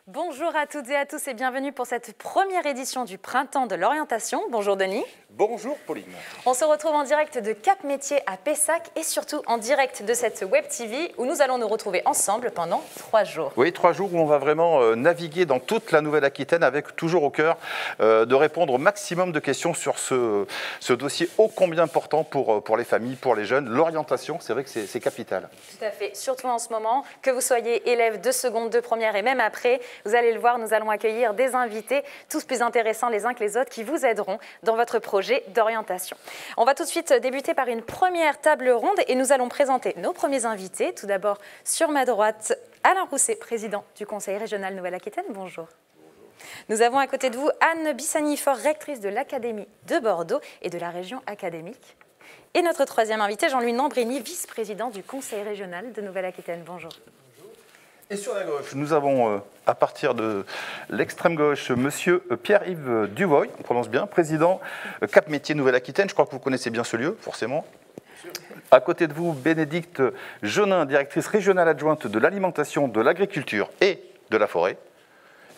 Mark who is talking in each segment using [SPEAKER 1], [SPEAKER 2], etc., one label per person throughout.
[SPEAKER 1] Bonjour à toutes et à tous et bienvenue pour cette première édition du Printemps de l'orientation. Bonjour Denis.
[SPEAKER 2] Bonjour Pauline.
[SPEAKER 1] On se retrouve en direct de Cap Métier à Pessac et surtout en direct de cette Web TV où nous allons nous retrouver ensemble pendant 3 jours.
[SPEAKER 2] Oui, 3 jours où on va vraiment naviguer dans toute la Nouvelle-Aquitaine avec toujours au cœur de répondre au maximum de questions sur ce dossier ô combien important pour les familles, pour les jeunes. L'orientation, c'est vrai que c'est capital.
[SPEAKER 1] Tout à fait, surtout en ce moment, que vous soyez élève de seconde, de première et même après, vous allez le voir, nous allons accueillir des invités, tous plus intéressants les uns que les autres, qui vous aideront dans votre projet d'orientation. On va tout de suite débuter par une première table ronde et nous allons présenter nos premiers invités. Tout d'abord, sur ma droite, Alain Rousset, président du Conseil régional Nouvelle-Aquitaine. Bonjour. Nous avons à côté de vous Anne Bissani-Fort, rectrice de l'Académie de Bordeaux et de la région académique. Et notre troisième invité, Jean-Louis Nambrini, vice-président du Conseil régional de Nouvelle-Aquitaine. Bonjour.
[SPEAKER 2] Et sur la gauche, nous avons, à partir de l'extrême gauche, monsieur Pierre-Yves Duvoy, on prononce bien, président Cap Métier Nouvelle-Aquitaine. Je crois que vous connaissez bien ce lieu, forcément. À côté de vous, Bénédicte Jaunin, directrice régionale adjointe de l'alimentation, de l'agriculture et de la forêt.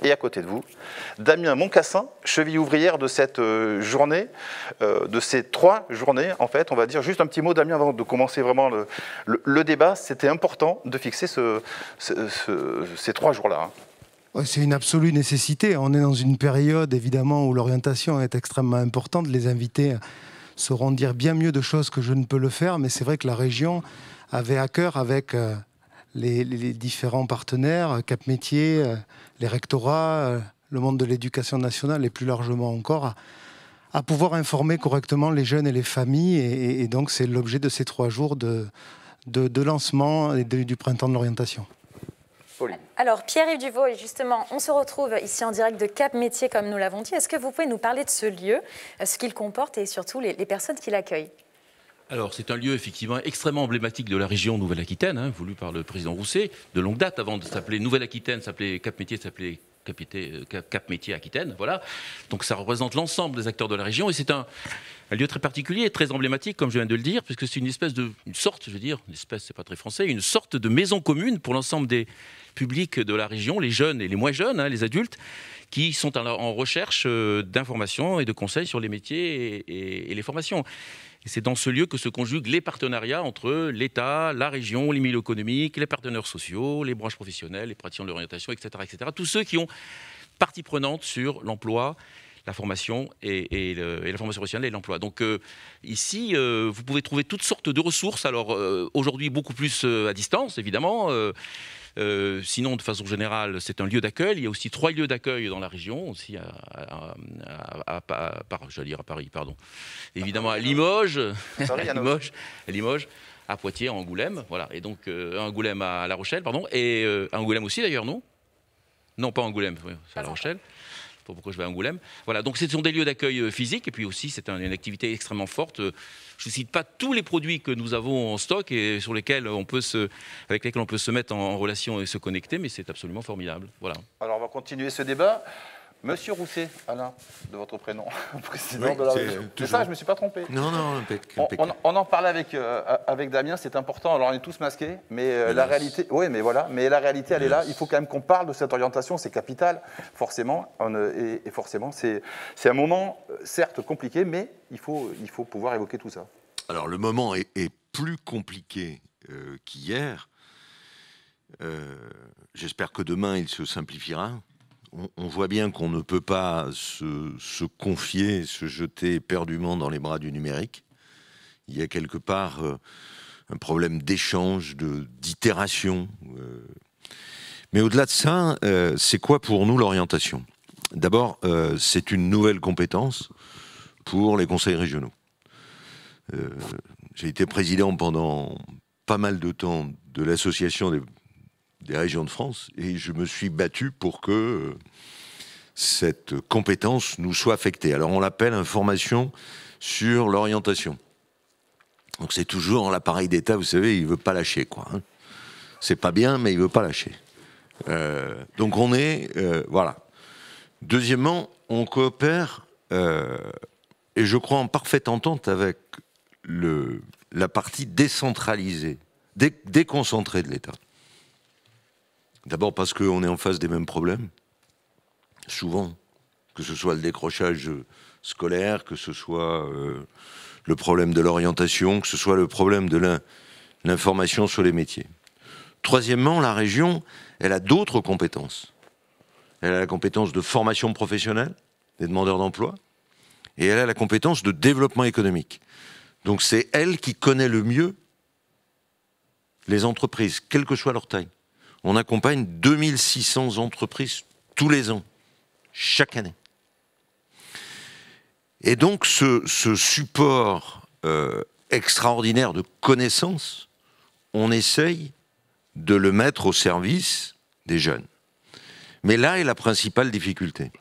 [SPEAKER 2] Et à côté de vous, Damien Moncassin, cheville ouvrière de cette journée, de ces 3 journées, en fait. On va dire juste un petit mot, Damien, avant de commencer vraiment le débat. C'était important de fixer ces 3 jours-là.
[SPEAKER 3] C'est une absolue nécessité. On est dans une période, évidemment, où l'orientation est extrêmement importante. Les invités sauront dire bien mieux de choses que je ne peux le faire, mais c'est vrai que la région avait à cœur, avec les différents partenaires, Cap Métier, les rectorats, le monde de l'éducation nationale et plus largement encore, à pouvoir informer correctement les jeunes et les familles. Et donc c'est l'objet de ces 3 jours de de lancement et du printemps de l'orientation.
[SPEAKER 1] Alors, Pierre-Yves Duvoy, justement, on se retrouve ici en direct de Cap Métiers, comme nous l'avons dit. Est-ce que vous pouvez nous parler de ce lieu, ce qu'il comporte et surtout les personnes qui l'accueillent?
[SPEAKER 4] Alors, c'est un lieu effectivement extrêmement emblématique de la région Nouvelle-Aquitaine, voulu par le président Rousset, de longue date, avant de s'appeler Nouvelle-Aquitaine, s'appelait Cap Métiers, s'appelait Cap Métiers Aquitaine, voilà. Donc ça représente l'ensemble des acteurs de la région et c'est un lieu très particulier, très emblématique, comme je viens de le dire, puisque c'est une sorte, c'est pas très français, une sorte de maison commune pour l'ensemble des publics de la région, les jeunes et les moins jeunes, les adultes, qui sont en recherche d'informations et de conseils sur les métiers et les formations. Et c'est dans ce lieu que se conjuguent les partenariats entre l'État, la région, les milieux économiques, les partenaires sociaux, les branches professionnelles, les praticiens de l'orientation, etc., etc. Tous ceux qui ont partie prenante sur l'emploi, la formation et la formation professionnelle et l'emploi. Donc ici, vous pouvez trouver toutes sortes de ressources. Alors aujourd'hui, beaucoup plus à distance, évidemment. Sinon, de façon générale, c'est un lieu d'accueil. Il y a aussi 3 lieux d'accueil dans la région, aussi à Paris, pardon. Évidemment à Limoges, à Limoges, à Poitiers, à Angoulême, voilà. Et donc à Angoulême, à La Rochelle, pardon, et à Angoulême aussi d'ailleurs, non? Non, pas Angoulême, oui, c'est à La Rochelle. Pas pourquoi je vais à Angoulême. Voilà, donc ce sont des lieux d'accueil physiques et puis aussi c'est une activité extrêmement forte. Je ne cite pas tous les produits que nous avons en stock et avec lesquels on peut se mettre en relation et se connecter, mais c'est absolument formidable. Voilà.
[SPEAKER 2] Alors on va continuer ce débat. Monsieur Rousset, Alain, de votre prénom, président de la région. C'est ça, je ne me suis pas trompé.
[SPEAKER 5] Non,
[SPEAKER 2] on en parlait avec Damien, c'est important. Alors on est tous masqués, mais la réalité, oui, mais voilà, mais la réalité, elle est là. Il faut quand même qu'on parle de cette orientation, c'est capital, forcément. Et forcément, c'est un moment, certes compliqué, mais il faut pouvoir évoquer tout ça.
[SPEAKER 5] Alors le moment est plus compliqué qu'hier. J'espère que demain, il se simplifiera. On voit bien qu'on ne peut pas se confier, se jeter éperdument dans les bras du numérique. Il y a quelque part un problème d'échange, d'itération. Mais au-delà de ça, c'est quoi pour nous l'orientation? D'abord, c'est une nouvelle compétence pour les conseils régionaux. J'ai été président pendant pas mal de temps de l'association des régions de France, et je me suis battu pour que cette compétence nous soit affectée. Alors on l'appelle information sur l'orientation. Donc c'est toujours l'appareil d'État, vous savez, il ne veut pas lâcher, quoi. C'est pas bien, mais il ne veut pas lâcher. Donc on est... voilà. Deuxièmement, on coopère, et je crois en parfaite entente avec la partie décentralisée, déconcentrée de l'État. D'abord parce qu'on est en face des mêmes problèmes, souvent, que ce soit le décrochage scolaire, que ce soit le problème de l'orientation, que ce soit le problème de l'information sur les métiers. Troisièmement, la région, elle a d'autres compétences. Elle a la compétence de formation professionnelle des demandeurs d'emploi, et elle a la compétence de développement économique. Donc c'est elle qui connaît le mieux les entreprises, quelle que soit leur taille. On accompagne 2600 entreprises tous les ans, chaque année. Et donc ce support extraordinaire de connaissances, on essaye de le mettre au service des jeunes. Mais là est la principale difficulté.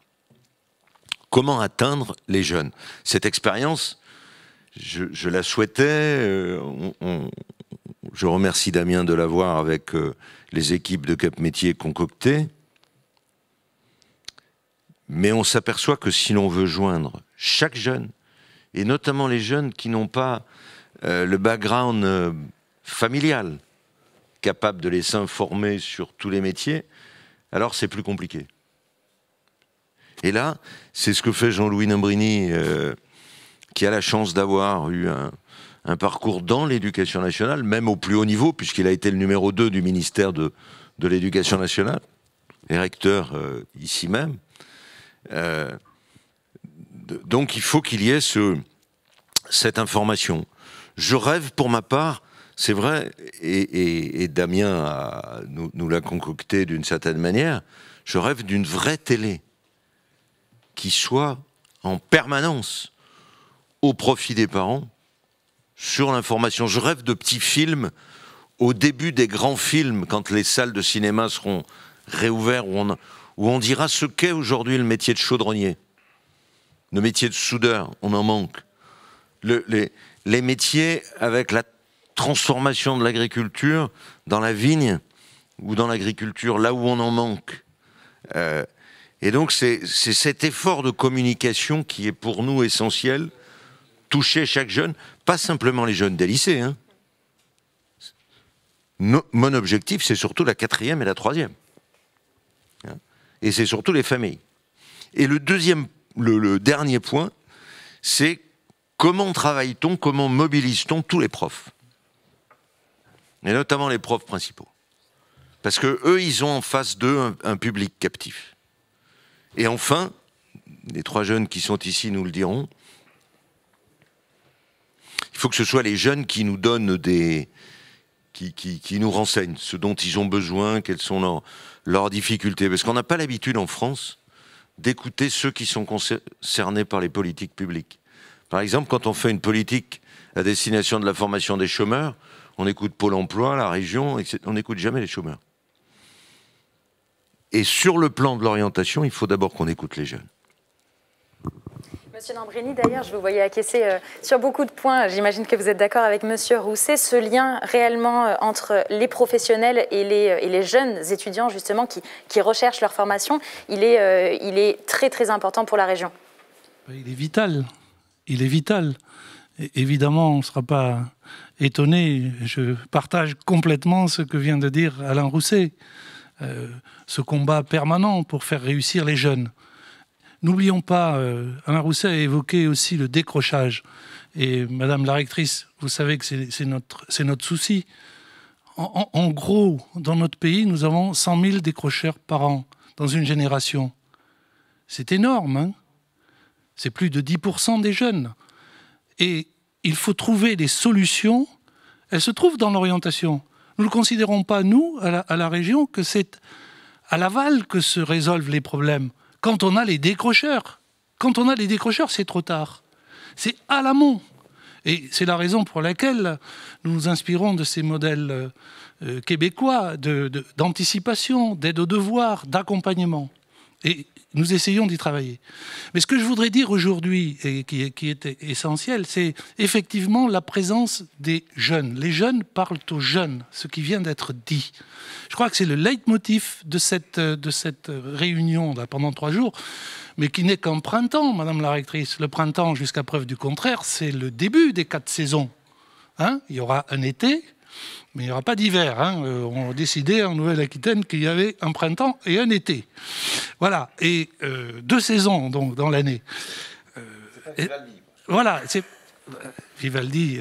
[SPEAKER 5] Comment atteindre les jeunes? Cette expérience, je la souhaitais, je remercie Damien de l'avoir avec les équipes de Cap Métiers concoctées. Mais on s'aperçoit que si l'on veut joindre chaque jeune, et notamment les jeunes qui n'ont pas le background familial capable de les s'informer sur tous les métiers, alors c'est plus compliqué. Et là, c'est ce que fait Jean-Louis Nimbrini, qui a la chance d'avoir eu un parcours dans l'éducation nationale, même au plus haut niveau, puisqu'il a été le numéro 2 du ministère de l'éducation nationale, et recteur ici même. Donc il faut qu'il y ait cette information. Je rêve pour ma part, c'est vrai, et Damien nous l'a concocté d'une certaine manière, je rêve d'une vraie télé qui soit en permanence au profit des parents sur l'information. Je rêve de petits films au début des grands films, quand les salles de cinéma seront réouvertes, où on dira ce qu'est aujourd'hui le métier de chaudronnier, le métier de soudeur, on en manque. Les métiers avec la transformation de l'agriculture dans la vigne ou dans l'agriculture, là où on en manque. Et donc c'est cet effort de communication qui est pour nous essentiel, toucher chaque jeune, pas simplement les jeunes des lycées. Hein. Mon objectif, c'est surtout la 4e et la 3e. Hein. Et c'est surtout les familles. Et le dernier point, c'est comment travaille-t-on, comment mobilise-t-on tous les profs, et notamment les profs principaux. Parce qu'eux, ils ont en face d'eux un public captif. Et enfin, les 3 jeunes qui sont ici nous le diront, il faut que ce soit les jeunes qui nous donnent qui nous renseignent ce dont ils ont besoin, quelles sont leurs difficultés. Parce qu'on n'a pas l'habitude en France d'écouter ceux qui sont concernés par les politiques publiques. Par exemple, quand on fait une politique à destination de la formation des chômeurs, on écoute Pôle emploi, la région, etc. On n'écoute jamais les chômeurs. Et sur le plan de l'orientation, il faut d'abord qu'on écoute les jeunes.
[SPEAKER 1] Monsieur Lambrini, d'ailleurs, je vous voyais acquiescer sur beaucoup de points. J'imagine que vous êtes d'accord avec Monsieur Rousset. Ce lien réellement entre les professionnels et les jeunes étudiants, justement, qui recherchent leur formation, il est très, très important pour la région.
[SPEAKER 6] Il est vital. Il est vital. Et évidemment, on ne sera pas étonné. Je partage complètement ce que vient de dire Alain Rousset. Ce combat permanent pour faire réussir les jeunes. N'oublions pas, Alain Rousset a évoqué aussi le décrochage. Et Madame la rectrice, vous savez que c'est notre souci. En gros, dans notre pays, nous avons 100 000 décrocheurs par an dans une génération. C'est énorme, hein ? C'est plus de 10% des jeunes. Et il faut trouver des solutions. Elles se trouvent dans l'orientation. Nous ne considérons pas, nous, à la région, que c'est à l'aval que se résolvent les problèmes. Quand on a les décrocheurs. Quand on a les décrocheurs, c'est trop tard. C'est à l'amont. Et c'est la raison pour laquelle nous nous inspirons de ces modèles québécois d'anticipation, d'aide aux devoirs, d'accompagnement. Et nous essayons d'y travailler. Mais ce que je voudrais dire aujourd'hui, et qui est essentiel, c'est effectivement la présence des jeunes. Les jeunes parlent aux jeunes, ce qui vient d'être dit. Je crois que c'est le leitmotiv de cette réunion là, pendant 3 jours, mais qui n'est qu'un printemps, Madame la rectrice. Le printemps, jusqu'à preuve du contraire, c'est le début des 4 saisons. Hein ? Il y aura un été, mais il n'y aura pas d'hiver. Hein. On a décidé en Nouvelle-Aquitaine qu'il y avait un printemps et un été. Voilà, et 2 saisons donc, dans l'année. Voilà, c'est... Vivaldi,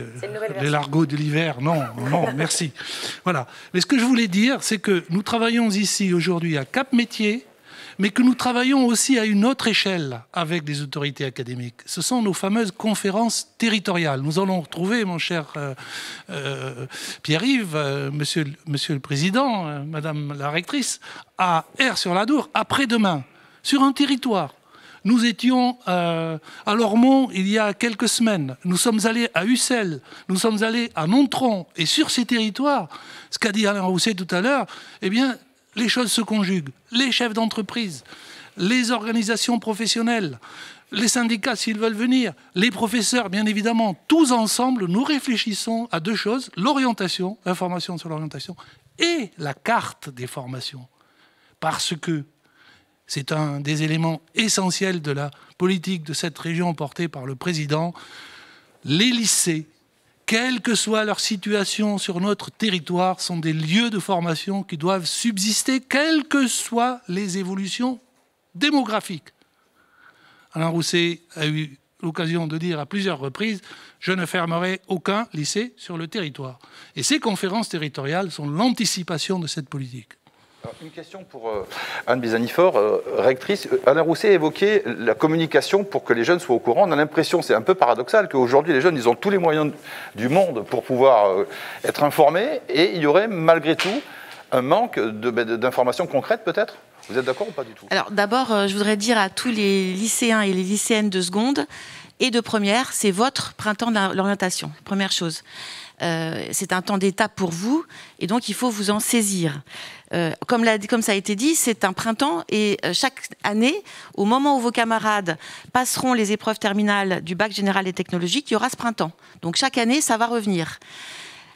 [SPEAKER 6] les largos de l'hiver, non, merci. Voilà. Mais ce que je voulais dire, c'est que nous travaillons ici aujourd'hui à Cap-Métier, mais que nous travaillons aussi à une autre échelle avec des autorités académiques. Ce sont nos fameuses conférences territoriales. Nous allons retrouver, mon cher Pierre-Yves, monsieur le Président, Madame la rectrice, à Aire-sur-l'Adour, après-demain, sur un territoire. Nous étions à Lormont il y a quelques semaines. Nous sommes allés à Ussel, nous sommes allés à Nontron. Et sur ces territoires, ce qu'a dit Alain Rousset tout à l'heure, eh bien, les choses se conjuguent. Les chefs d'entreprise, les organisations professionnelles, les syndicats s'ils veulent venir, les professeurs, bien évidemment, tous ensemble, nous réfléchissons à 2 choses, l'orientation, l'information sur l'orientation, et la carte des formations. Parce que c'est un des éléments essentiels de la politique de cette région portée par le président. Les lycées, quelle que soit leur situation sur notre territoire, sont des lieux de formation qui doivent subsister, quelles que soient les évolutions démographiques. Alain Rousset a eu l'occasion de dire à plusieurs reprises « Je ne fermerai aucun lycée sur le territoire ». Et ces conférences territoriales sont l'anticipation de cette politique.
[SPEAKER 2] Alors, une question pour Anne Bizanifort, rectrice. Alain Rousset a évoqué la communication pour que les jeunes soient au courant. On a l'impression, c'est un peu paradoxal, qu'aujourd'hui les jeunes, ils ont tous les moyens du monde pour pouvoir être informés, et il y aurait malgré tout un manque d'informations concrètes peut-être, Vous êtes d'accord ou pas du tout?
[SPEAKER 7] Alors d'abord, je voudrais dire à tous les lycéens et les lycéennes de seconde et de première, c'est votre printemps de l'orientation, première chose. C'est un temps d'étape pour vous et donc il faut vous en saisir. Comme ça a été dit, c'est un printemps et chaque année, au moment où vos camarades passeront les épreuves terminales du bac général et technologique, il y aura ce printemps. Donc chaque année, ça va revenir.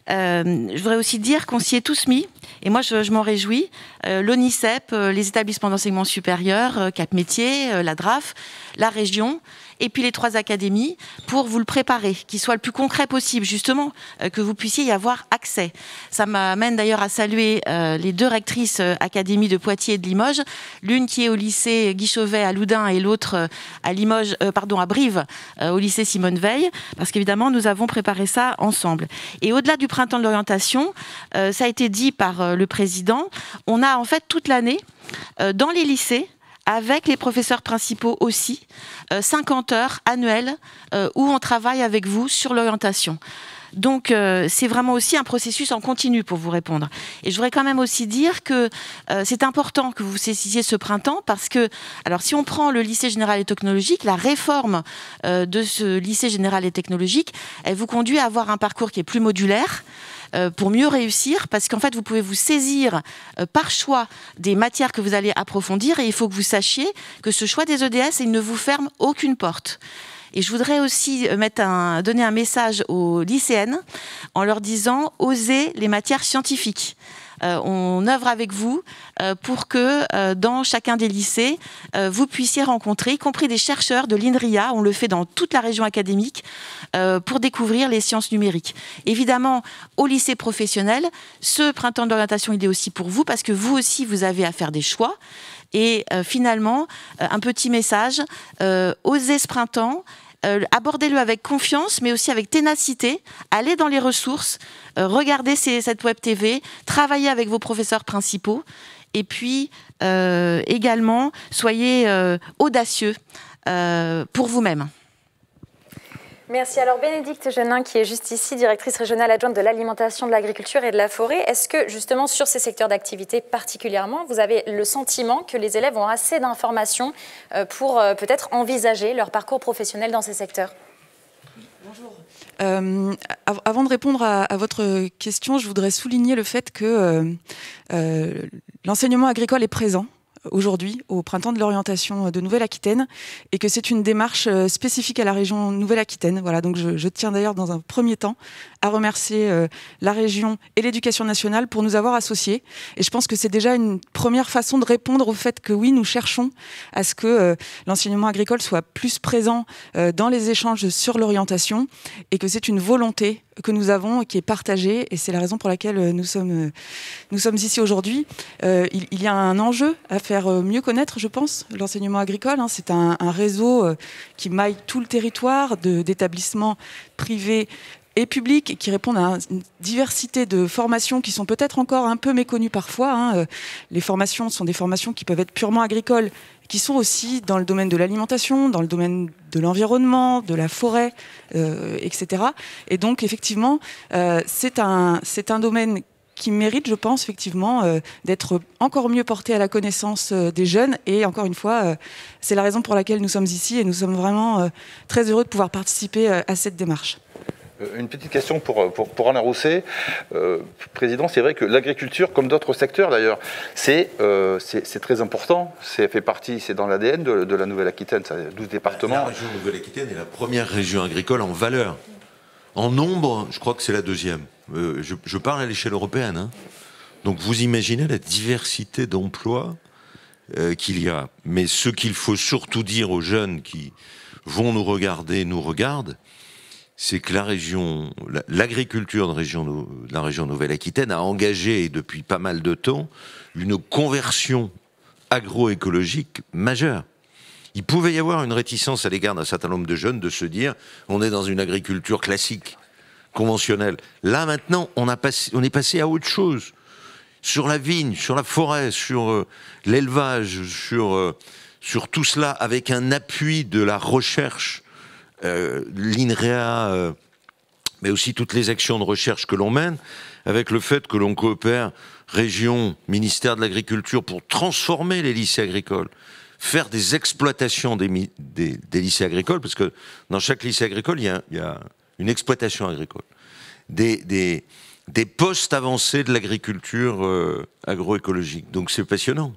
[SPEAKER 7] Je voudrais aussi dire qu'on s'y est tous mis, et moi je m'en réjouis, l'ONICEP, les établissements d'enseignement supérieur, Cap Métiers, la DRAF, la région, et puis les 3 académies, pour vous le préparer, qu'il soit le plus concret possible, justement, que vous puissiez y avoir accès. Ça m'amène d'ailleurs à saluer les 2 rectrices académies de Poitiers et de Limoges, l'une qui est au lycée Guy Chauvet à Loudun et l'autre à Brive, au lycée Simone Veil, parce qu'évidemment, nous avons préparé ça ensemble. Et au-delà du printemps de l'orientation, ça a été dit par le président, on a en fait toute l'année, dans les lycées, avec les professeurs principaux aussi, 50 heures annuelles où on travaille avec vous sur l'orientation. Donc c'est vraiment aussi un processus en continu pour vous répondre. Et je voudrais quand même aussi dire que c'est important que vous saisissiez ce printemps parce que, alors si on prend le lycée général et technologique, la réforme de ce lycée général et technologique, elle vous conduit à avoir un parcours qui est plus modulaire, pour mieux réussir, parce qu'en fait, vous pouvez vous saisir par choix des matières que vous allez approfondir et il faut que vous sachiez que ce choix des EDS, il ne vous ferme aucune porte. Et je voudrais aussi donner un message aux lycéennes en leur disant « Osez les matières scientifiques ». On œuvre avec vous pour que dans chacun des lycées, vous puissiez rencontrer, y compris des chercheurs de l'INRIA, on le fait dans toute la région académique, pour découvrir les sciences numériques. Évidemment, au lycée professionnel, ce printemps d'orientation, il est aussi pour vous, parce que vous aussi, vous avez à faire des choix. Et finalement, un petit message, osez ce printemps, abordez-le avec confiance, mais aussi avec ténacité. Allez dans les ressources, regardez cette web TV, travaillez avec vos professeurs principaux, et puis également, soyez audacieux pour vous-même.
[SPEAKER 1] Merci. Alors Bénédicte Genin, qui est juste ici, directrice régionale adjointe de l'alimentation, de l'agriculture et de la forêt, est-ce que justement sur ces secteurs d'activité particulièrement, vous avez le sentiment que les élèves ont assez d'informations pour peut-être envisager leur parcours professionnel dans ces secteurs?
[SPEAKER 8] Bonjour. Avant de répondre à votre question, je voudrais souligner le fait que l'enseignement agricole est présent aujourd'hui au printemps de l'orientation de Nouvelle-Aquitaine et que c'est une démarche spécifique à la région Nouvelle-Aquitaine. Voilà, donc je tiens d'ailleurs dans un premier temps à remercier la région et l'éducation nationale pour nous avoir associés. Et je pense que c'est déjà une première façon de répondre au fait que oui, nous cherchons à ce que l'enseignement agricole soit plus présent dans les échanges sur l'orientation et que c'est une volonté que nous avons et qui est partagée. Et c'est la raison pour laquelle nous sommes ici aujourd'hui. Il y a un enjeu à faire mieux connaître, je pense, l'enseignement agricole. C'est un réseau qui maille tout le territoire d'établissements privés et publics qui répondent à une diversité de formations qui sont peut-être encore un peu méconnues parfois. Les formations sont des formations qui peuvent être purement agricoles, qui sont aussi dans le domaine de l'alimentation, dans le domaine de l'environnement, de la forêt, etc. Et donc, effectivement, c'est un domaine qui mérite, je pense, effectivement, d'être encore mieux porté à la connaissance des jeunes. Et encore une fois, c'est la raison pour laquelle nous sommes ici et nous sommes vraiment très heureux de pouvoir participer à cette démarche.
[SPEAKER 2] Une petite question pour Alain Rousset. Président, c'est vrai que l'agriculture, comme d'autres secteurs d'ailleurs, c'est très important. C'est fait partie, c'est dans l'ADN de la Nouvelle-Aquitaine, ça a 12 départements.
[SPEAKER 5] La région Nouvelle-Aquitaine est la première région agricole en valeur. En nombre, je crois que c'est la deuxième. Je parle à l'échelle européenne. Donc vous imaginez la diversité d'emplois qu'il y a. Mais ce qu'il faut surtout dire aux jeunes qui vont nous regardent, c'est que l'agriculture de la région Nouvelle-Aquitaine a engagé depuis pas mal de temps une conversion agroécologique majeure. Il pouvait y avoir une réticence à l'égard d'un certain nombre de jeunes de se dire on est dans une agriculture classique, conventionnelle. Là maintenant, on est passé à autre chose. Sur la vigne, sur la forêt, sur l'élevage, sur tout cela, avec un appui de la recherche, l'INREA, mais aussi toutes les actions de recherche que l'on mène, avec le fait que l'on coopère région, ministère de l'Agriculture pour transformer les lycées agricoles, faire des exploitations des lycées agricoles, parce que dans chaque lycée agricole, il y a une exploitation agricole. Des postes avancés de l'agriculture agroécologique. Donc c'est passionnant.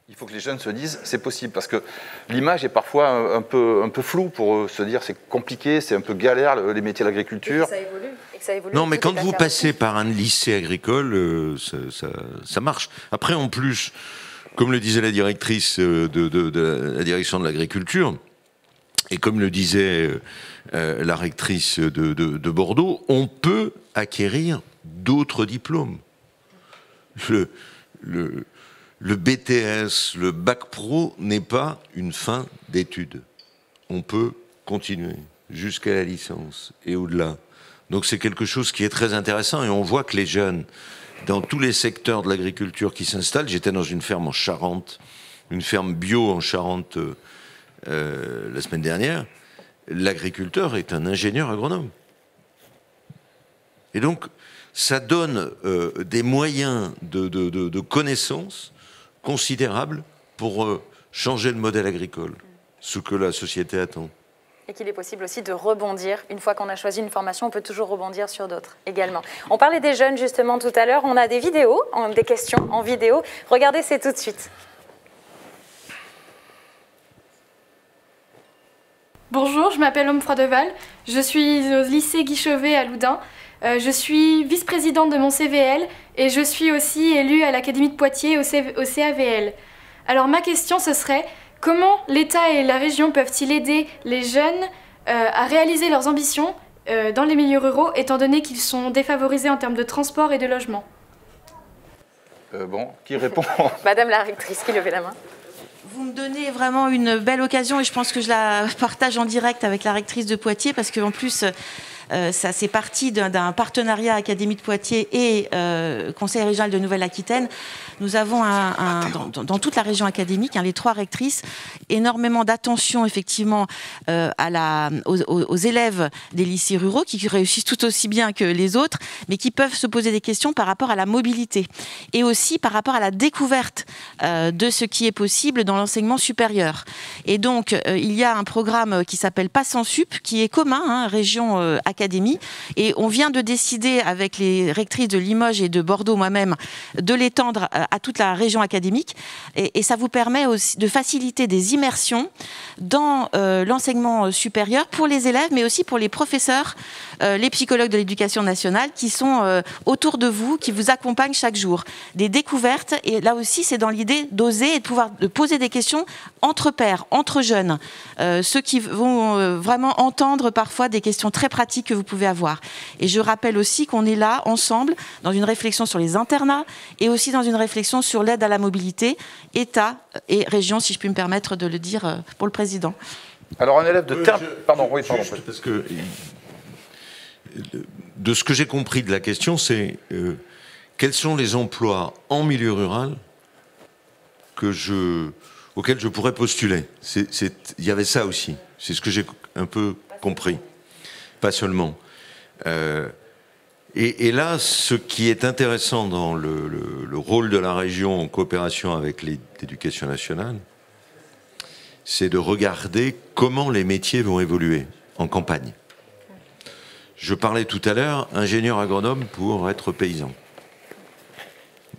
[SPEAKER 2] Il faut que les jeunes se disent c'est possible, parce que l'image est parfois un peu floue pour se dire c'est compliqué, c'est un peu galère les métiers de l'agriculture.
[SPEAKER 1] Ça évolue.
[SPEAKER 5] Non, mais quand vous passez par un lycée agricole, ça marche. Après, en plus, comme le disait la directrice de la direction de l'agriculture, et comme le disait la rectrice de Bordeaux, on peut acquérir d'autres diplômes. Le BTS, le bac pro n'est pas une fin d'études. On peut continuer jusqu'à la licence et au-delà. Donc c'est quelque chose qui est très intéressant et on voit que les jeunes, dans tous les secteurs de l'agriculture qui s'installent, j'étais dans une ferme en Charente, une ferme bio en Charente la semaine dernière, l'agriculteur est un ingénieur agronome. Et donc ça donne des moyens de connaissances considérable pour changer le modèle agricole, ce que la société attend.
[SPEAKER 1] Et qu'il est possible aussi de rebondir. Une fois qu'on a choisi une formation, on peut toujours rebondir sur d'autres également. On parlait des jeunes justement tout à l'heure. On a des vidéos, des questions en vidéo. Regardez, c'est tout de suite.
[SPEAKER 9] Bonjour, je m'appelle Homme Froideval. Je suis au lycée Guy Chauvet à Loudun. Je suis vice-présidente de mon CVL et je suis aussi élue à l'Académie de Poitiers au CAVL. Alors ma question ce serait, comment l'État et la région peuvent-ils aider les jeunes à réaliser leurs ambitions dans les milieux ruraux, étant donné qu'ils sont défavorisés en termes de transport et de logement?
[SPEAKER 2] Bon, qui répond?
[SPEAKER 1] Madame la rectrice qui levait la main.
[SPEAKER 7] Vous me donnez vraiment une belle occasion et je pense que je la partage en direct avec la rectrice de Poitiers parce qu'en plus, ça c'est parti d'un partenariat Académie de Poitiers et Conseil régional de Nouvelle-Aquitaine. Nous avons dans toute la région académique, les 3 rectrices, énormément d'attention effectivement aux élèves des lycées ruraux qui réussissent tout aussi bien que les autres, mais qui peuvent se poser des questions par rapport à la mobilité et aussi par rapport à la découverte de ce qui est possible dans l'enseignement supérieur. Et donc, il y a un programme qui s'appelle Pass en Sup, qui est commun, région académie, et on vient de décider avec les rectrices de Limoges et de Bordeaux, moi-même, de l'étendre à toute la région académique, et ça vous permet aussi de faciliter des immersions dans l'enseignement supérieur pour les élèves, mais aussi pour les professeurs, les psychologues de l'éducation nationale qui sont autour de vous, qui vous accompagnent chaque jour. Des découvertes, et là aussi, c'est dans l'idée d'oser et de poser des questions entre pairs, entre jeunes, ceux qui vont vraiment entendre parfois des questions très pratiques que vous pouvez avoir. Et je rappelle aussi qu'on est là, ensemble, dans une réflexion sur les internats et aussi dans une réflexion sur l'aide à la mobilité, État et région, si je puis me permettre de le dire pour le président.
[SPEAKER 2] Alors, un élève de terme... Pardon, oui, pardon.
[SPEAKER 5] Parce que, de ce que j'ai compris de la question, c'est quels sont les emplois en milieu rural auxquels je pourrais postuler. Il y avait ça aussi. C'est ce que j'ai un peu compris. Pas seulement. Et là, ce qui est intéressant dans le rôle de la région en coopération avec l'éducation nationale, c'est de regarder comment les métiers vont évoluer en campagne. Je parlais tout à l'heure, ingénieur agronome pour être paysan.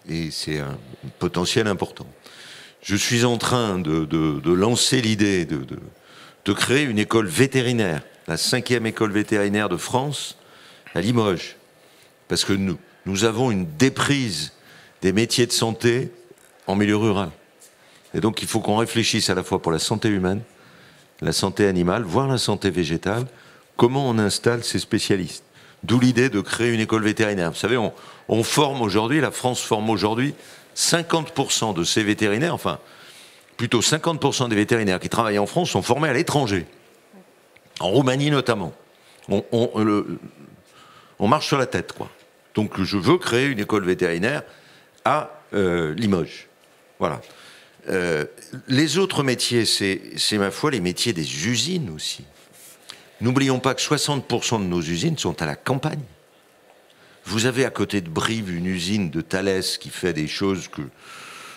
[SPEAKER 5] Et c'est un potentiel important. Je suis en train de lancer l'idée de créer une école vétérinaire, la 5e école vétérinaire de France, à Limoges. Parce que nous avons une déprise des métiers de santé en milieu rural. Et donc il faut qu'on réfléchisse à la fois pour la santé humaine, la santé animale, voire la santé végétale, comment on installe ces spécialistes. D'où l'idée de créer une école vétérinaire. Vous savez, on forme aujourd'hui, la France forme aujourd'hui 50% de ces vétérinaires, enfin, plutôt 50% des vétérinaires qui travaillent en France sont formés à l'étranger. En Roumanie notamment. On marche sur la tête, quoi. Donc je veux créer une école vétérinaire à Limoges. Voilà. Les autres métiers, c'est ma foi les métiers des usines aussi. N'oublions pas que 60% de nos usines sont à la campagne. Vous avez à côté de Brive une usine de Thales qui fait des choses que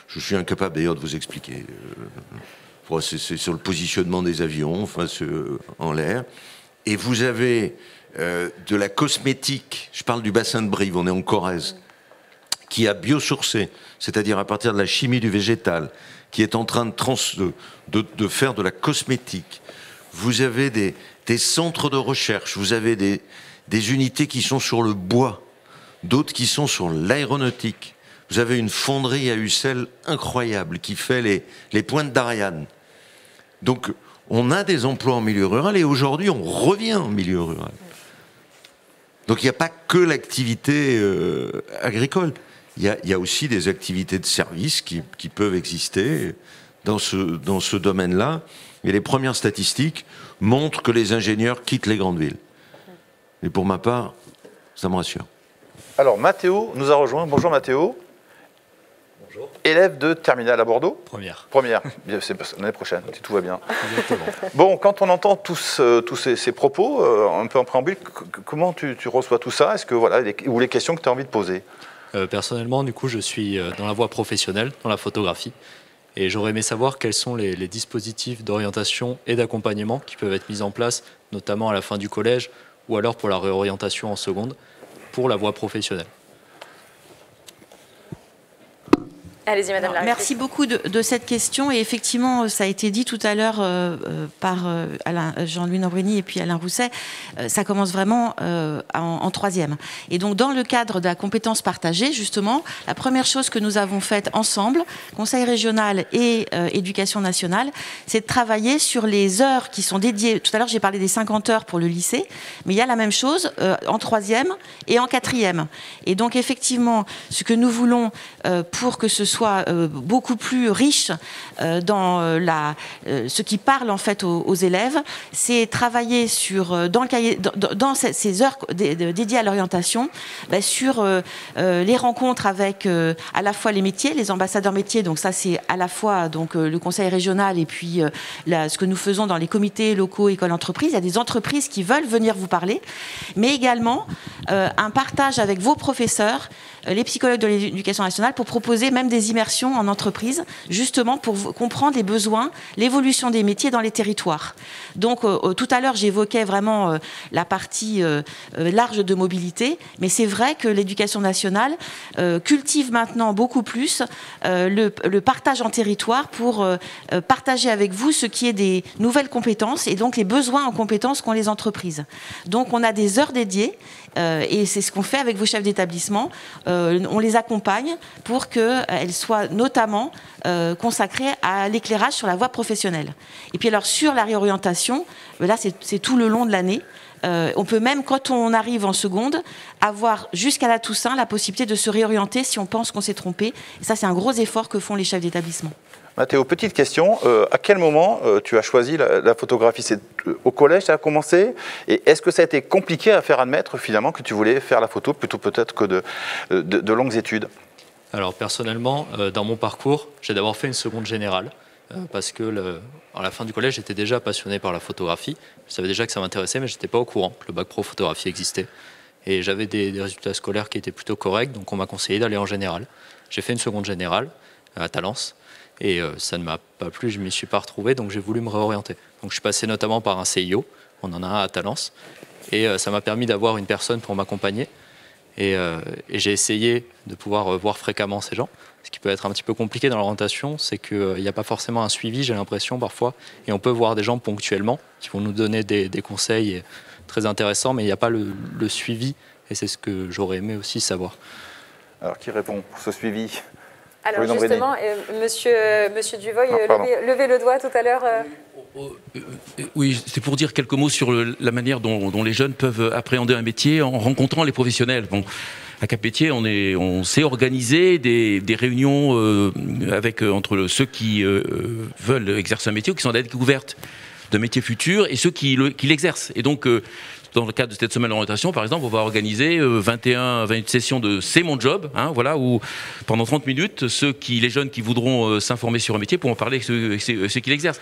[SPEAKER 5] je suis incapable d'ailleurs de vous expliquer. C'est sur le positionnement des avions, enfin en l'air. Et vous avez de la cosmétique, je parle du bassin de Brive, on est en Corrèze, qui a biosourcé, c'est-à-dire à partir de la chimie du végétal, qui est en train de faire de la cosmétique. Vous avez des centres de recherche, vous avez des unités qui sont sur le bois, d'autres qui sont sur l'aéronautique. Vous avez une fonderie à Ussel incroyable qui fait les pointes d'Ariane. Donc, on a des emplois en milieu rural et aujourd'hui, on revient en milieu rural. Donc, il n'y a pas que l'activité agricole. Il y a aussi des activités de service qui peuvent exister dans ce domaine-là. Et les premières statistiques montrent que les ingénieurs quittent les grandes villes. Et pour ma part, ça me rassure.
[SPEAKER 2] Alors, Mathéo nous a rejoint. Bonjour Mathéo.
[SPEAKER 10] Bonjour.
[SPEAKER 2] Élève de terminale à Bordeaux.
[SPEAKER 10] Première.
[SPEAKER 2] C'est l'année prochaine, si tout va bien.
[SPEAKER 10] Exactement.
[SPEAKER 2] Bon, quand on entend tous ces propos, un peu en préambule, comment tu reçois tout ça? Est-ce que ou les questions que tu as envie de poser?
[SPEAKER 10] Personnellement, du coup, je suis dans la voie professionnelle, dans la photographie. Et j'aurais aimé savoir quels sont les dispositifs d'orientation et d'accompagnement qui peuvent être mis en place, notamment à la fin du collège ou alors pour la réorientation en seconde, pour la voie professionnelle.
[SPEAKER 1] Allez-y, Madame la Rectrice.
[SPEAKER 7] Merci beaucoup de cette question. Et effectivement, ça a été dit tout à l'heure par Jean-Louis Nambrini et puis Alain Rousset, ça commence vraiment en troisième. Et donc, dans le cadre de la compétence partagée, justement, la première chose que nous avons faite ensemble, Conseil régional et Éducation nationale, c'est de travailler sur les heures qui sont dédiées. Tout à l'heure, j'ai parlé des 50 heures pour le lycée, mais il y a la même chose en troisième et en quatrième. Et donc, effectivement, ce que nous voulons pour que ce soit beaucoup plus riche dans ce qui parle en fait aux élèves, c'est travailler sur dans ces heures dédiées à l'orientation, sur les rencontres avec à la fois les métiers, les ambassadeurs métiers. Donc ça c'est à la fois donc le conseil régional et puis ce que nous faisons dans les comités locaux, écoles, entreprises. Il y a des entreprises qui veulent venir vous parler, mais également un partage avec vos professeurs, les psychologues de l'éducation nationale, pour proposer même des immersions en entreprise, justement pour comprendre les besoins, l'évolution des métiers dans les territoires. Donc tout à l'heure, j'évoquais vraiment la partie large de mobilité, mais c'est vrai que l'éducation nationale cultive maintenant beaucoup plus le partage en territoire pour partager avec vous ce qui est des nouvelles compétences et donc les besoins en compétences qu'ont les entreprises. Donc on a des heures dédiées et c'est ce qu'on fait avec vos chefs d'établissement. On les accompagne pour qu'elles soient notamment consacrées à l'éclairage sur la voie professionnelle. Et puis alors sur la réorientation, là c'est tout le long de l'année. On peut même, quand on arrive en seconde, avoir jusqu'à la Toussaint la possibilité de se réorienter si on pense qu'on s'est trompé. Et ça, c'est un gros effort que font les chefs d'établissement.
[SPEAKER 2] Mathéo, petite question. À quel moment tu as choisi la photographie? C'est au collège, ça a commencé? Et est-ce que ça a été compliqué à faire admettre, finalement, que tu voulais faire la photo plutôt peut-être que de longues études?
[SPEAKER 10] Alors, personnellement, dans mon parcours, j'ai d'abord fait une seconde générale. Parce que à la fin du collège, j'étais déjà passionné par la photographie. Je savais déjà que ça m'intéressait, mais je n'étais pas au courant que le bac pro photographie existait. Et j'avais des résultats scolaires qui étaient plutôt corrects, donc on m'a conseillé d'aller en générale. J'ai fait une seconde générale à Talence, et ça ne m'a pas plu, je ne m'y suis pas retrouvé, donc j'ai voulu me réorienter. Donc je suis passé notamment par un CIO, on en a un à Talence, et ça m'a permis d'avoir une personne pour m'accompagner. Et j'ai essayé de pouvoir voir fréquemment ces gens. Ce qui peut être un petit peu compliqué dans l'orientation, c'est qu'il n'y a pas forcément un suivi, j'ai l'impression parfois, et on peut voir des gens ponctuellement qui vont nous donner des conseils très intéressants, mais il n'y a pas le suivi, et c'est ce que j'aurais aimé aussi savoir.
[SPEAKER 2] Alors qui répond pour ce suivi?
[SPEAKER 1] Alors justement, monsieur Duvoy, levez le doigt tout à l'heure.
[SPEAKER 4] Oui, c'est pour dire quelques mots sur la manière dont les jeunes peuvent appréhender un métier en rencontrant les professionnels. Bon, à Cap-Métier, on s'est organisé des réunions entre ceux qui veulent exercer un métier ou qui sont à la découverte d'un métier futur et ceux qui l'exercent. Et donc, dans le cadre de cette semaine d'orientation, par exemple, on va organiser 21 sessions de C'est mon job, voilà, où pendant 30 minutes, les jeunes qui voudront s'informer sur un métier pourront parler avec ceux qui l'exercent.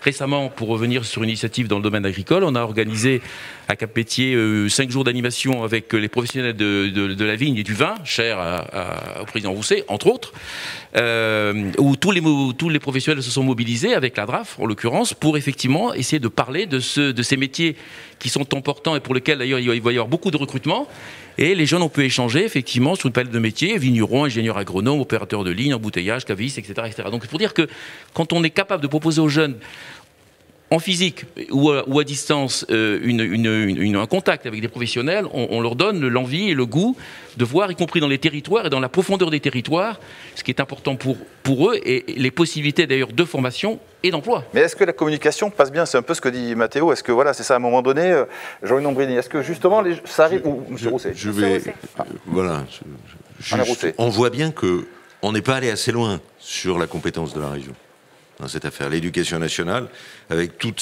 [SPEAKER 4] récemment, pour revenir sur une initiative dans le domaine agricole, on a organisé à Cap-Métier 5 jours d'animation avec les professionnels de la vigne et du vin, chers au président Rousset, entre autres, où tous les professionnels se sont mobilisés, avec la DRAF en l'occurrence, pour effectivement essayer de parler de ces métiers qui sont importants et pour lesquels d'ailleurs il va y avoir beaucoup de recrutement. Et les jeunes ont pu échanger effectivement sur une palette de métiers, vignerons, ingénieurs agronomes, opérateurs de ligne, embouteillage, cavistes, etc., etc. Donc c'est pour dire que quand on est capable de proposer aux jeunes en physique ou à distance un contact avec des professionnels, on leur donne l'envie et le goût de voir, y compris dans les territoires et dans la profondeur des territoires, ce qui est important pour eux et les possibilités d'ailleurs de formation et d'emploi.
[SPEAKER 2] Mais est-ce que la communication passe bien? C'est un peu ce que dit Mathéo. Est-ce que voilà, c'est ça à un moment donné, Jean-Louis Nombrini, est-ce que justement ça arrive ou M. Rousset?
[SPEAKER 5] Voilà. On voit bien qu'on n'est pas allé assez loin sur la compétence de la région dans cette affaire. L'éducation nationale, avec toute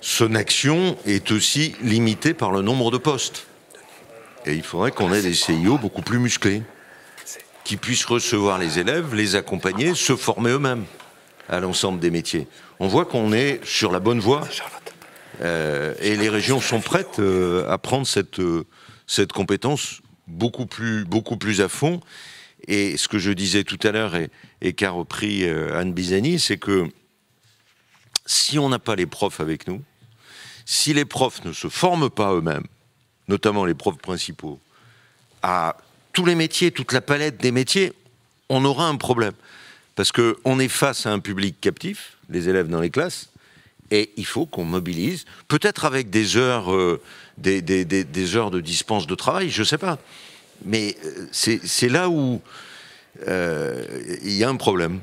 [SPEAKER 5] son action, est aussi limitée par le nombre de postes. Et il faudrait qu'on ait des CIO beaucoup plus musclés, qui puissent recevoir les élèves, les accompagner, se former eux-mêmes à l'ensemble des métiers. On voit qu'on est sur la bonne voie. Et les régions sont prêtes à prendre cette compétence beaucoup plus à fond. Et ce que je disais tout à l'heure et qu'a repris Anne Bizani, c'est que si on n'a pas les profs avec nous, si les profs ne se forment pas eux-mêmes, notamment les profs principaux, à tous les métiers, toute la palette des métiers, on aura un problème. Parce qu'on est face à un public captif, les élèves dans les classes, et il faut qu'on mobilise, peut-être avec des heures, des heures de dispense de travail, je ne sais pas. Mais c'est là où il y a un problème.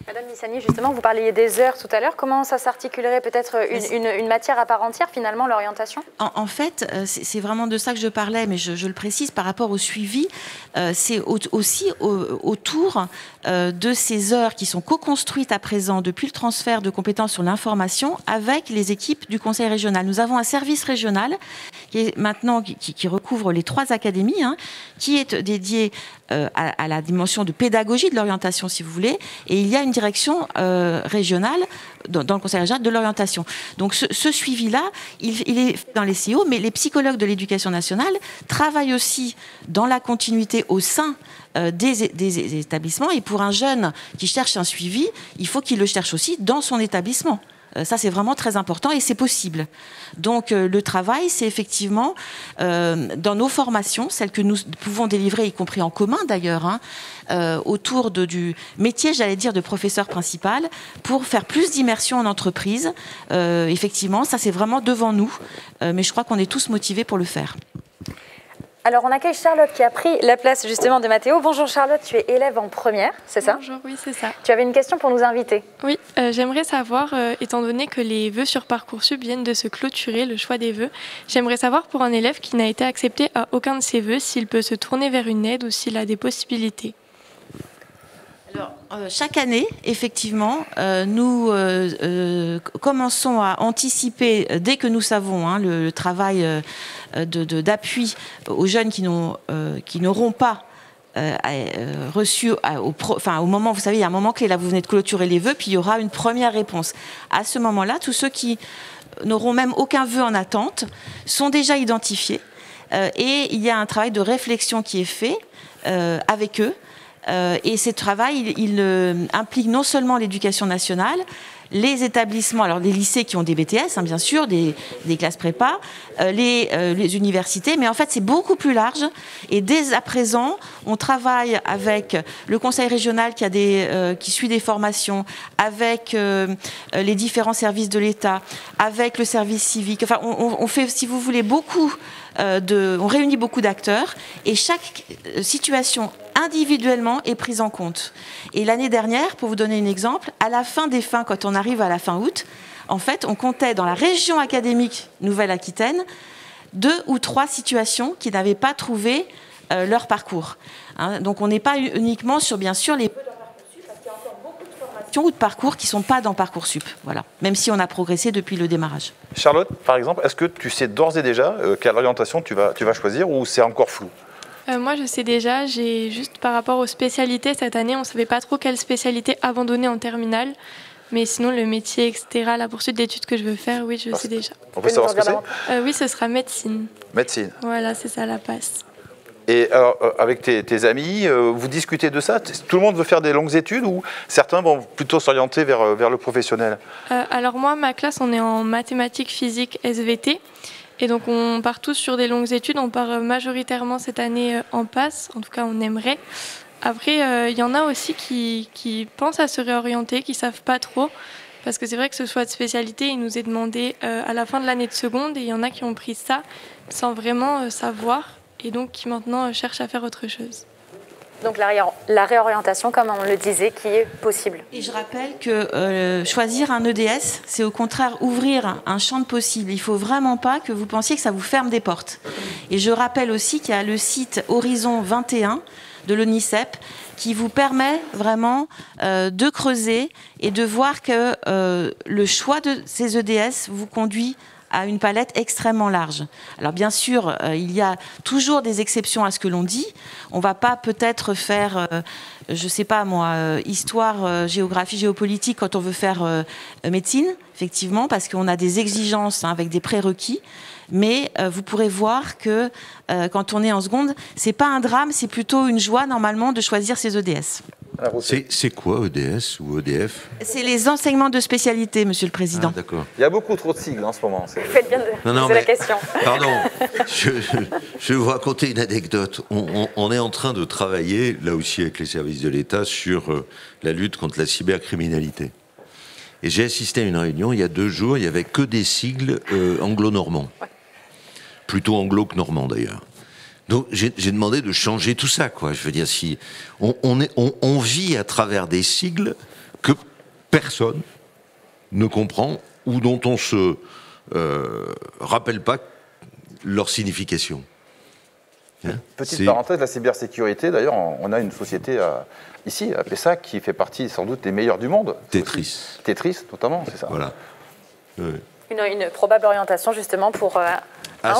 [SPEAKER 1] Madame Missani, justement, vous parliez des heures tout à l'heure. Comment ça s'articulerait peut-être une matière à part entière, finalement, l'orientation?
[SPEAKER 7] En fait, c'est vraiment de ça que je parlais, mais je le précise par rapport au suivi. C'est aussi autour de ces heures qui sont co-construites à présent depuis le transfert de compétences sur l'information avec les équipes du Conseil régional. Nous avons un service régional qui est maintenant qui recouvre les 3 académies, qui est dédié à la dimension de pédagogie de l'orientation, si vous voulez, et il y a une direction régionale dans le Conseil régional de l'orientation. Donc ce suivi-là, il est dans les CIO, mais les psychologues de l'éducation nationale travaillent aussi dans la continuité au sein des établissements. Et pour un jeune qui cherche un suivi, il faut qu'il le cherche aussi dans son établissement. Ça, c'est vraiment très important et c'est possible. Donc, le travail, c'est effectivement dans nos formations, celles que nous pouvons délivrer, y compris en commun d'ailleurs, autour du métier, j'allais dire, de professeur principal, pour faire plus d'immersion en entreprise. Effectivement, ça, c'est vraiment devant nous. Mais je crois qu'on est tous motivés pour le faire.
[SPEAKER 1] Alors, on accueille Charlotte qui a pris la place justement de Mathéo. Bonjour Charlotte, tu es élève en première, c'est ça?
[SPEAKER 9] Bonjour, oui, c'est ça.
[SPEAKER 1] Tu avais une question pour nous inviter?
[SPEAKER 9] Oui, j'aimerais savoir, étant donné que les vœux sur Parcoursup viennent de se clôturer, le choix des vœux, j'aimerais savoir pour un élève qui n'a été accepté à aucun de ses vœux, s'il peut se tourner vers une aide ou s'il a des possibilités.
[SPEAKER 7] Alors, chaque année, effectivement, nous commençons à anticiper, dès que nous savons le travail d'appui aux jeunes qui n'auront pas reçu au moment, vous savez, il y a un moment clé, là vous venez de clôturer les vœux, puis il y aura une première réponse. À ce moment-là, tous ceux qui n'auront même aucun vœu en attente sont déjà identifiés et il y a un travail de réflexion qui est fait avec eux. Et ce travail, il implique non seulement l'éducation nationale, les établissements, alors les lycées qui ont des BTS, bien sûr, des classes prépa, les universités, mais en fait c'est beaucoup plus large. Et dès à présent, on travaille avec le conseil régional qui suit des formations, avec les différents services de l'État, avec le service civique. Enfin, on fait, si vous voulez, on réunit beaucoup d'acteurs et chaque situation individuellement est prise en compte. Et l'année dernière, pour vous donner un exemple, à la fin des fins, quand on arrive à la fin août, en fait, on comptait dans la région académique Nouvelle-Aquitaine 2 ou 3 situations qui n'avaient pas trouvé leur parcours. Donc on n'est pas uniquement sur, bien sûr, les Parcoursup, parce qu'il y a encore beaucoup de formations ou de parcours qui ne sont pas dans Parcoursup. Voilà. Même si on a progressé depuis le démarrage.
[SPEAKER 2] Charlotte, par exemple, est-ce que tu sais d'ores et déjà quelle orientation tu vas choisir ou c'est encore flou?
[SPEAKER 9] Moi, je sais déjà, j'ai juste par rapport aux spécialités, cette année, on ne savait pas trop quelle spécialité abandonner en terminale. Mais sinon, le métier, etc., la poursuite d'études que je veux faire, oui, je sais déjà.
[SPEAKER 2] On peut savoir ce que c'est?
[SPEAKER 9] Oui, ce sera médecine.
[SPEAKER 2] Médecine.
[SPEAKER 9] Voilà, c'est ça la passe.
[SPEAKER 2] Et alors, avec tes amis, vous discutez de ça? Tout le monde veut faire des longues études ou certains vont plutôt s'orienter vers le professionnel?
[SPEAKER 9] Alors moi, ma classe, on est en mathématiques, physique, SVT. Et donc on part tous sur des longues études. On part majoritairement cette année en passe. En tout cas, on aimerait. Après, il y en a aussi qui pensent à se réorienter, qui ne savent pas trop. Parce que c'est vrai que ce choix de spécialité, il nous est demandé à la fin de l'année de seconde. Et il y en a qui ont pris ça sans vraiment savoir. Et donc qui maintenant cherchent à faire autre chose.
[SPEAKER 1] Donc la réorientation, comme on le disait, qui est possible.
[SPEAKER 7] Et je rappelle que choisir un EDS, c'est au contraire ouvrir un champ de possibles. Il ne faut vraiment pas que vous pensiez que ça vous ferme des portes. Et je rappelle aussi qu'il y a le site Horizon 21 de l'ONICEP qui vous permet vraiment de creuser et de voir que le choix de ces EDS vous conduit à une palette extrêmement large. Alors bien sûr, il y a toujours des exceptions à ce que l'on dit. On ne va pas peut-être faire, je ne sais pas moi, histoire, géographie, géopolitique quand on veut faire médecine, effectivement, parce qu'on a des exigences avec des prérequis. Mais vous pourrez voir que quand on est en seconde, ce n'est pas un drame, c'est plutôt une joie normalement de choisir ses EDS.
[SPEAKER 5] C'est quoi EDS ou EDF?
[SPEAKER 7] C'est les enseignements de spécialité, Monsieur le Président.
[SPEAKER 5] Ah, d'accord.
[SPEAKER 2] Il y a beaucoup trop de sigles en ce moment.
[SPEAKER 1] Vous faites bien de poser la question.
[SPEAKER 5] Pardon, je vais vous raconter une anecdote. On est en train de travailler, là aussi avec les services de l'État, sur la lutte contre la cybercriminalité. Et j'ai assisté à une réunion il y a 2 jours, il n'y avait que des sigles anglo-normands. Ouais. Plutôt anglo que normand d'ailleurs. Donc j'ai demandé de changer tout ça, quoi. Je veux dire, si on vit à travers des sigles que personne ne comprend ou dont on se rappelle pas leur signification.
[SPEAKER 2] Hein? Petite parenthèse, la cybersécurité, d'ailleurs, on a une société ici, à Pessac, qui fait partie sans doute des meilleures du monde.
[SPEAKER 5] Tetris.
[SPEAKER 2] Tetris, notamment, c'est ça.
[SPEAKER 5] Voilà. Oui.
[SPEAKER 1] Une probable orientation, justement, pour un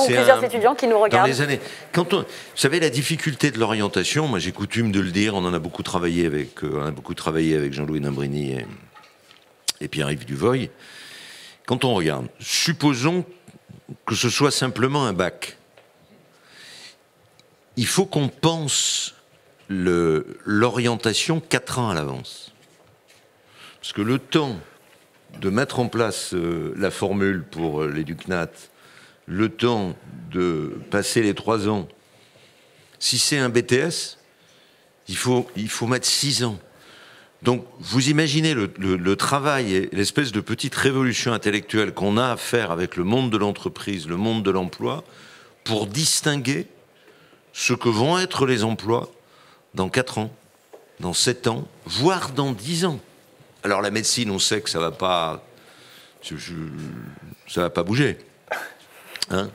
[SPEAKER 1] ou plusieurs étudiants qui nous regardent.
[SPEAKER 5] Dans les années, vous savez, la difficulté de l'orientation, moi j'ai coutume de le dire, on en a beaucoup travaillé avec, Jean-Louis Nambrini et Pierre-Yves Duvoy. Quand on regarde, supposons que ce soit simplement un bac. Il faut qu'on pense l'orientation 4 ans à l'avance. Parce que le temps de mettre en place la formule pour l'EducNat, le temps de passer les 3 ans, si c'est un BTS, il faut mettre 6 ans. Donc vous imaginez le travail et l'espèce de petite révolution intellectuelle qu'on a à faire avec le monde de l'entreprise, le monde de l'emploi, pour distinguer ce que vont être les emplois dans 4 ans, dans 7 ans, voire dans 10 ans. Alors la médecine, on sait que ça va pas bouger. Hein,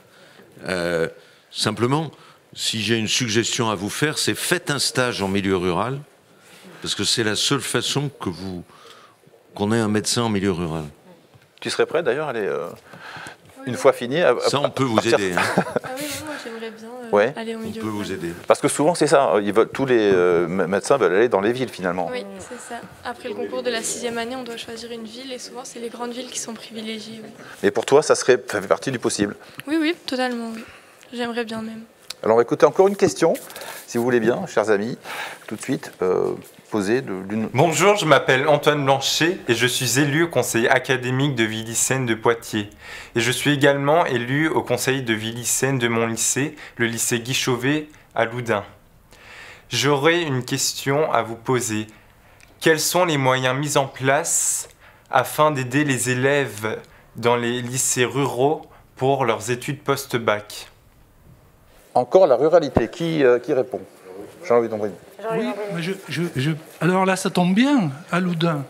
[SPEAKER 5] simplement, si j'ai une suggestion à vous faire, c'est faites un stage en milieu rural, parce que c'est la seule façon qu'on ait un médecin en milieu rural.
[SPEAKER 2] Tu serais prêt d'ailleurs à aller, une fois fini,
[SPEAKER 5] ça on peut vous aider. Hein.
[SPEAKER 9] Ah oui, moi j'aimerais bien aller au milieu.
[SPEAKER 5] On peut vous aider.
[SPEAKER 2] Parce que souvent c'est ça, tous les médecins veulent aller dans les villes finalement.
[SPEAKER 9] Oui, c'est ça. Après le concours de la 6e année, on doit choisir une ville et souvent c'est les grandes villes qui sont privilégiées. Oui.
[SPEAKER 2] Et pour toi, ça fait partie du possible?
[SPEAKER 9] Oui, totalement. Oui. J'aimerais bien même.
[SPEAKER 2] Alors on va écouter encore une question, si vous voulez bien, chers amis, tout de suite.
[SPEAKER 11] Bonjour, je m'appelle Antoine Blanchet et je suis élu au conseil académique de vie lycéenne de Poitiers. Et je suis également élu au conseil de vie lycéenne de mon lycée, le lycée Guy Chauvet à Loudun. J'aurais une question à vous poser. Quels sont les moyens mis en place afin d'aider les élèves dans les lycées ruraux pour leurs études post-bac?
[SPEAKER 2] Encore la ruralité, qui répond? Jean-Louis Nambrini.
[SPEAKER 6] Oui, alors là, ça tombe bien, à Loudun.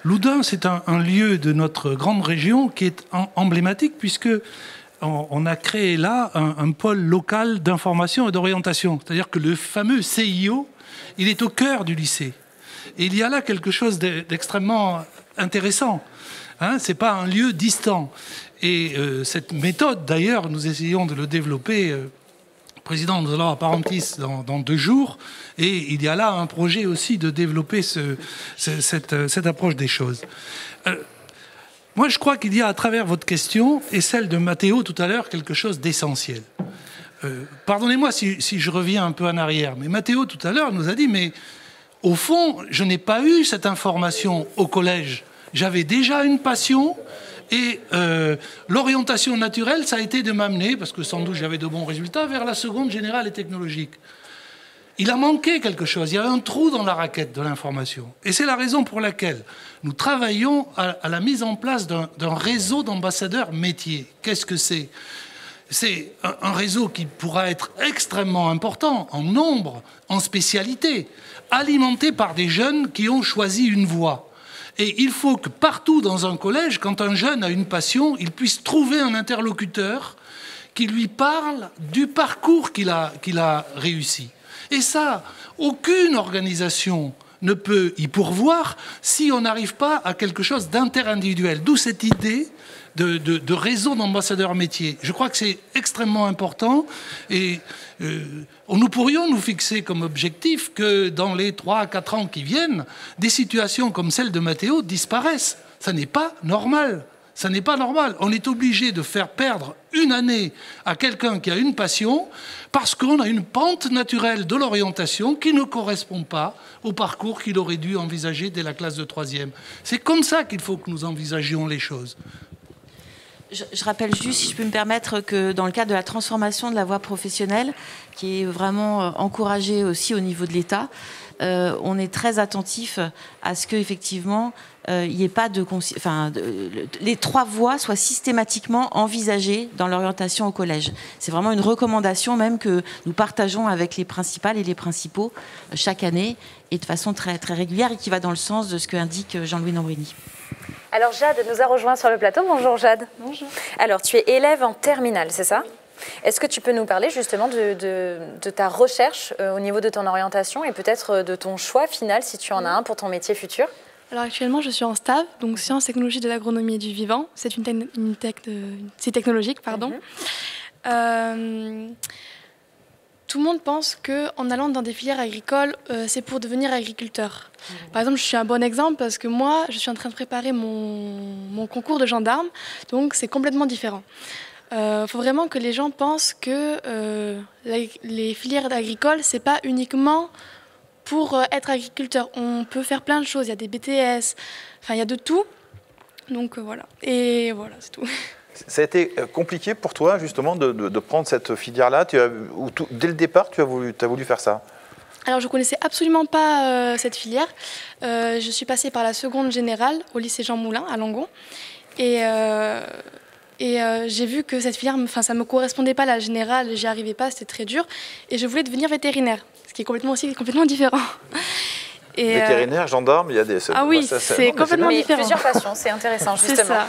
[SPEAKER 6] Loudun, c'est un lieu de notre grande région qui est emblématique, puisque on a créé là un pôle local d'information et d'orientation. C'est-à-dire que le fameux CIO, il est au cœur du lycée. Et il y a là quelque chose d'extrêmement intéressant. Hein, ce n'est pas un lieu distant. Et cette méthode, d'ailleurs, nous essayons de le développer Président, nous allons à Parentis dans 2 jours, et il y a là un projet aussi de développer cette approche des choses. Moi, je crois qu'il y a à travers votre question et celle de Mathéo tout à l'heure quelque chose d'essentiel. Pardonnez-moi si je reviens un peu en arrière, mais Mathéo tout à l'heure nous a dit, mais au fond, je n'ai pas eu cette information au collège. J'avais déjà une passion. Et l'orientation naturelle, ça a été de m'amener, parce que sans doute j'avais de bons résultats, vers la seconde générale et technologique. Il a manqué quelque chose, il y avait un trou dans la raquette de l'information. Et c'est la raison pour laquelle nous travaillons à la mise en place d'un réseau d'ambassadeurs métiers. Qu'est-ce que c'est ? C'est un réseau qui pourra être extrêmement important en nombre, en spécialité, alimenté par des jeunes qui ont choisi une voie. Et il faut que partout dans un collège, quand un jeune a une passion, il puisse trouver un interlocuteur qui lui parle du parcours qu'il a réussi. Et ça, aucune organisation ne peut y pourvoir si on n'arrive pas à quelque chose interindividuel. D'où cette idée de réseau d'ambassadeurs métiers. Je crois que c'est extrêmement important et nous pourrions nous fixer comme objectif que dans les 3 à 4 ans qui viennent, des situations comme celle de Mathéo disparaissent. Ça n'est pas normal. Ça n'est pas normal. On est obligé de faire perdre une année à quelqu'un qui a une passion parce qu'on a une pente naturelle de l'orientation qui ne correspond pas au parcours qu'il aurait dû envisager dès la classe de 3e. C'est comme ça qu'il faut que nous envisagions les choses.
[SPEAKER 7] Je rappelle juste, si je peux me permettre, que dans le cadre de la transformation de la voie professionnelle, qui est vraiment encouragée aussi au niveau de l'État, on est très attentif à ce qu'effectivement, il n'y ait pas les 3 voies soient systématiquement envisagées dans l'orientation au collège. C'est vraiment une recommandation même que nous partageons avec les principales et les principaux chaque année et de façon très, très régulière et qui va dans le sens de ce que indique Jean-Louis Nombrini.
[SPEAKER 1] Alors Jade nous a rejoint sur le plateau. Bonjour Jade.
[SPEAKER 9] Bonjour.
[SPEAKER 1] Alors tu es élève en terminale, c'est ça ? Est-ce que tu peux nous parler justement de ta recherche au niveau de ton orientation et peut-être de ton choix final, si tu en as un, pour ton métier futur ?
[SPEAKER 9] Alors actuellement, je suis en STAV, donc Sciences, Technologies de l'agronomie et du vivant. C'est c'est technologique, pardon. Tout le monde pense qu'en allant dans des filières agricoles, c'est pour devenir agriculteur. Par exemple, je suis un bon exemple parce que moi, je suis en train de préparer mon concours de gendarme, donc c'est complètement différent. Faut vraiment que les gens pensent que les filières agricoles, c'est pas uniquement pour être agriculteur. On peut faire plein de choses. Il y a des BTS, enfin il y a de tout. Donc voilà. Et voilà, c'est tout.
[SPEAKER 2] Ça a été compliqué pour toi justement de prendre cette filière-là. Dès le départ, tu as voulu faire ça?
[SPEAKER 9] Alors je ne connaissais absolument pas cette filière. Je suis passée par la seconde générale au lycée Jean Moulin à Langon. Et j'ai vu que cette filière, ça ne me correspondait pas, la générale, j'y arrivais pas, c'était très dur. Et je voulais devenir vétérinaire, ce qui est complètement différent. Et
[SPEAKER 2] vétérinaire, gendarme, il y a des...
[SPEAKER 9] Ah oui, c'est complètement différent.
[SPEAKER 1] Plusieurs passions, c'est intéressant justement.
[SPEAKER 9] C'est ça.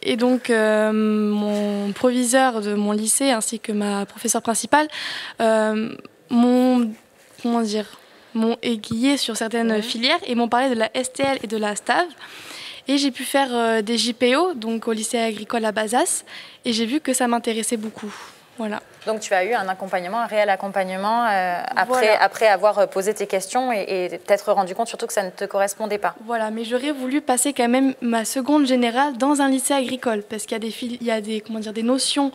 [SPEAKER 9] Et donc, mon proviseur de mon lycée ainsi que ma professeure principale m'ont aiguillé sur certaines filières et m'ont parlé de la STL et de la STAV. Et j'ai pu faire des JPO, donc au lycée agricole à Bazas, et j'ai vu que ça m'intéressait beaucoup. Voilà.
[SPEAKER 1] Donc tu as eu un accompagnement, un réel accompagnement après avoir posé tes questions et t'être rendu compte surtout que ça ne te correspondait pas.
[SPEAKER 9] Voilà, mais j'aurais voulu passer quand même ma seconde générale dans un lycée agricole parce qu'il y a des notions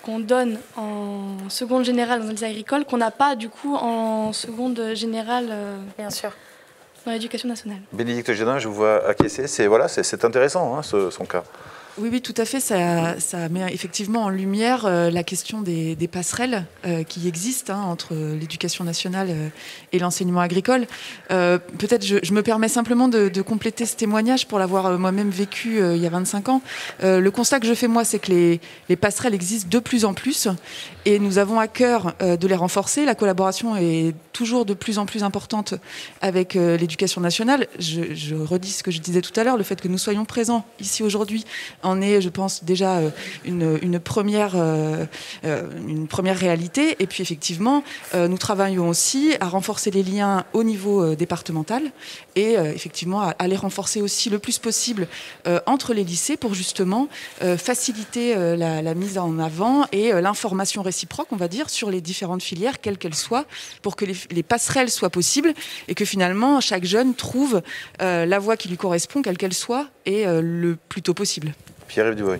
[SPEAKER 9] qu'on donne en seconde générale dans un lycée agricole qu'on n'a pas du coup en seconde générale.
[SPEAKER 1] Bien sûr.
[SPEAKER 9] Dans l'éducation nationale.
[SPEAKER 2] Bénédicte Gédin, je vous vois acquiescer. C'est intéressant, hein, son cas.
[SPEAKER 8] Oui, tout à fait. Ça met effectivement en lumière la question des passerelles qui existent entre l'éducation nationale et l'enseignement agricole. Peut-être je me permets simplement de compléter ce témoignage pour l'avoir moi-même vécu il y a 25 ans. Le constat que je fais, moi, c'est que les passerelles existent de plus en plus et nous avons à cœur de les renforcer. La collaboration est toujours de plus en plus importante avec l'éducation nationale. Je redis ce que je disais tout à l'heure, le fait que nous soyons présents ici aujourd'hui en est, je pense, déjà une première réalité. Et puis effectivement, nous travaillons aussi à renforcer les liens au niveau départemental et effectivement à les renforcer aussi le plus possible entre les lycées pour justement faciliter la mise en avant et l'information réciproque, on va dire, sur les différentes filières, quelles qu'elles soient, pour que les passerelles soient possibles et que finalement chaque jeune trouve la voie qui lui correspond, quelle qu'elle soit, et le plus tôt possible.
[SPEAKER 2] Pierre-Yves Duvoy.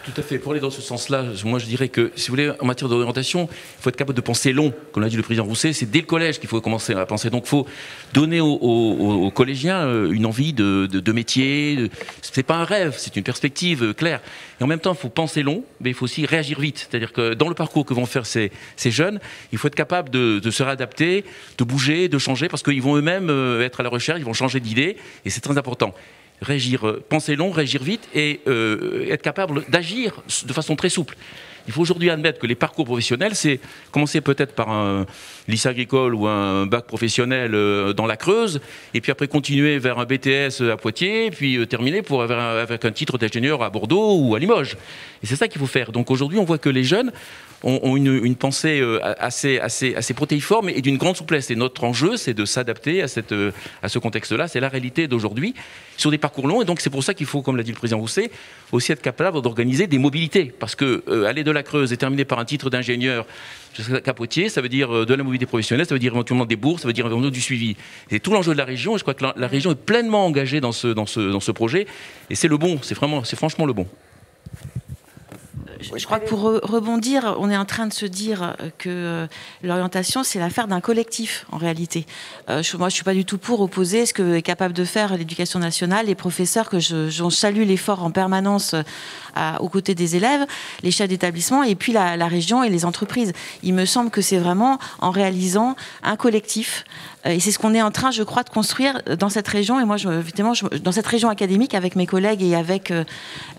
[SPEAKER 4] Tout à fait. Pour aller dans ce sens-là, moi je dirais que, si vous voulez, en matière d'orientation, il faut être capable de penser long. Comme l'a dit le président Rousset, c'est dès le collège qu'il faut commencer à penser. Donc il faut donner aux collégiens une envie de métier. C'est pas un rêve, c'est une perspective claire. Et en même temps, il faut penser long, mais il faut aussi réagir vite. C'est-à-dire que dans le parcours que vont faire ces jeunes, il faut être capable de se réadapter, de bouger, de changer, parce qu'ils vont eux-mêmes être à la recherche, ils vont changer d'idée, et c'est très important. Penser long, réagir vite et être capable d'agir de façon très souple. Il faut aujourd'hui admettre que les parcours professionnels, c'est commencer peut-être par un lycée agricole ou un bac professionnel dans la Creuse, et puis après continuer vers un BTS à Poitiers, et puis terminer avec un titre d'ingénieur à Bordeaux ou à Limoges. Et c'est ça qu'il faut faire. Donc aujourd'hui, on voit que les jeunes ont une pensée assez protéiforme et d'une grande souplesse. Et notre enjeu, c'est de s'adapter à ce contexte-là. C'est la réalité d'aujourd'hui sur des parcours longs. Et donc c'est pour ça qu'il faut, comme l'a dit le président Rousset, aussi être capable d'organiser des mobilités. Parce que aller de la Creuse et terminer par un titre d'ingénieur jusqu'à Poitiers, ça veut dire de la mobilité professionnelle, ça veut dire éventuellement des bourses, ça veut dire éventuellement du suivi. C'est tout l'enjeu de la région. Et je crois que la région est pleinement engagée dans ce projet. Et c'est le bon. C'est franchement le bon.
[SPEAKER 7] Je crois que pour rebondir, on est en train de se dire que l'orientation, c'est l'affaire d'un collectif, en réalité. Moi, je ne suis pas du tout pour opposer ce que est capable de faire l'éducation nationale, les professeurs, que j'en salue l'effort en permanence aux côtés des élèves, les chefs d'établissement, et puis la région et les entreprises. Il me semble que c'est vraiment en réalisant un collectif. Et c'est ce qu'on est en train, je crois, de construire dans cette région. Et moi, évidemment, dans cette région académique, avec mes collègues et avec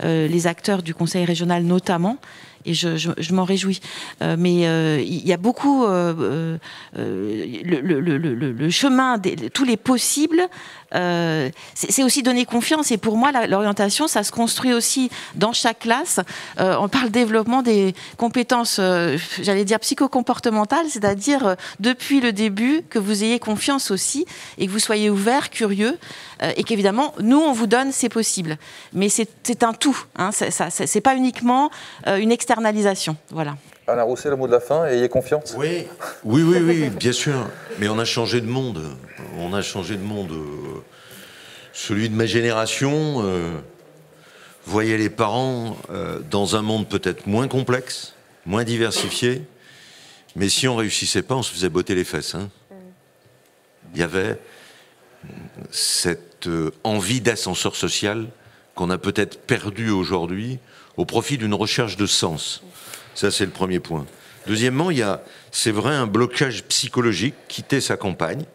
[SPEAKER 7] les acteurs du Conseil régional notamment. Et je m'en réjouis. Mais il y a beaucoup le chemin, tous les possibles. C'est aussi donner confiance. Et pour moi, l'orientation, ça se construit aussi dans chaque classe. On parle développement des compétences, j'allais dire psychocomportementales, c'est-à-dire depuis le début que vous ayez confiance aussi et que vous soyez ouvert, curieux, et qu'évidemment, nous, on vous donne, c'est possible. Mais c'est un tout. Hein, c'est pas uniquement une externalisation. Voilà.
[SPEAKER 2] Alain Rousset, le mot de la fin, ayez confiance.
[SPEAKER 5] Oui, bien sûr. Mais on a changé de monde. On a changé de monde. Celui de ma génération voyait les parents dans un monde peut-être moins complexe, moins diversifié. Mais si on ne réussissait pas, on se faisait botter les fesses. Hein. Il y avait cette envie d'ascenseur social qu'on a peut-être perdue aujourd'hui au profit d'une recherche de sens. Ça, c'est le premier point. Deuxièmement, il y a, c'est vrai, un blocage psychologique, quitter sa campagne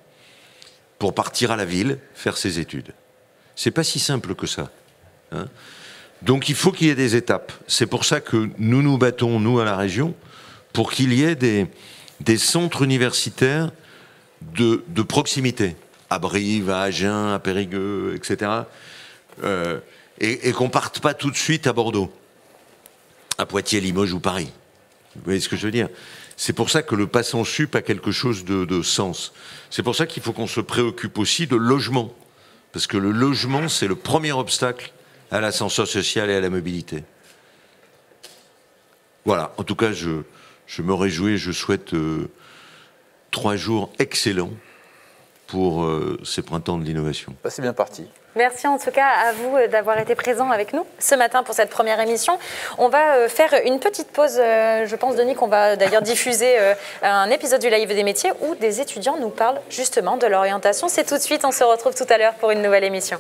[SPEAKER 5] pour partir à la ville, faire ses études. C'est pas si simple que ça. Hein. Donc il faut qu'il y ait des étapes. C'est pour ça que nous nous battons, nous, à la région, pour qu'il y ait des centres universitaires de proximité. À Brive, à Agen, à Périgueux, etc. Et qu'on parte pas tout de suite à Bordeaux, à Poitiers, Limoges ou Paris. Vous voyez ce que je veux dire? C'est pour ça que le passant sup a quelque chose de sens. C'est pour ça qu'il faut qu'on se préoccupe aussi de logement. Parce que le logement, c'est le premier obstacle à l'ascenseur social et à la mobilité. Voilà, en tout cas, je me réjouis, je souhaite 3 jours excellents pour ces printemps de l'innovation.
[SPEAKER 2] Bah, c'est bien parti.
[SPEAKER 1] Merci en tout cas à vous d'avoir été présents avec nous ce matin pour cette première émission. On va faire une petite pause. Je pense, Denis, qu'on va d'ailleurs diffuser un épisode du Live des métiers où des étudiants nous parlent justement de l'orientation. C'est tout de suite, on se retrouve tout à l'heure pour une nouvelle émission.